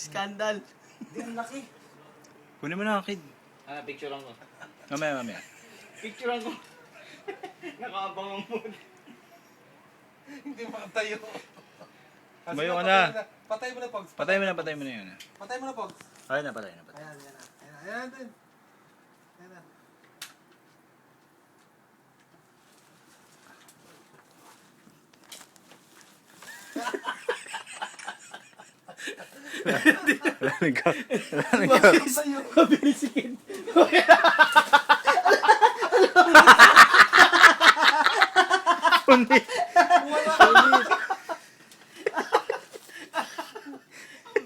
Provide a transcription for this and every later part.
Scandal. Hindi, ang laki. Kunin mo na, kid. Picturean ko. Mamaya. Picturean ko. Nakaabang ang mood. Hindi makatayo. Tumayo ka na. Patay mo na, Pogs. Patay mo na yun. Patay mo na, Pogs. Ayun na, patay na. Ayan, ayan na. Ayan din. Ayan na. Sa'yo. Mabilis si Kid.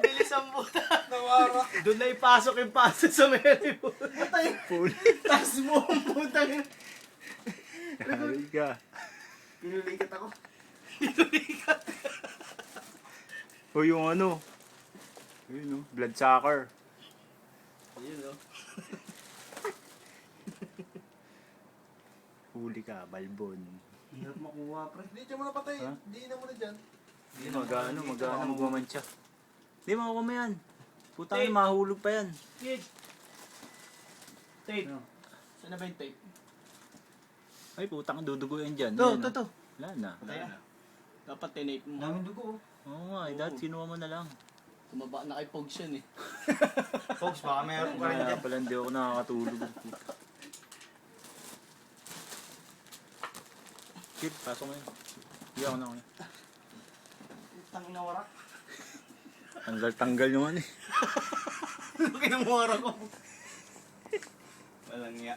Bilis ang buta. Nawara. Doon na ipasok yung paso sa Mary Pool. Tapos mo ang putang. Hari ka. Pinulikat ako. O yung ano. Yun, no? Blood sucker. Ayun o. Huli ka, balbon. Hirap makuha, pre. Hindi dyan mo na patay. Ha? Hindi na mo na dyan. Magano, magmamantsa. Hindi, makuha mo yan. Putang Tape. ina, mahulog pa yan. Kid. Tape. Ano? Saan na ba yung tape? Ay, putang dudugo yan dyan. To, Yan, to, no? to. Wala na. Kaya. Dapat tinape mo. Daming dugo. Oo nga, dahil sinuha mo na lang. Tumaba na kay Pogs yan eh. Pogs, baka meron ka rin Kaya dyan. pala hindi ako nakakatulog. Kid, pasok mo yun. Hindi ako na ako. Tangin na warak. Tanggal naman eh. Laki ng warak ko. Walang nga.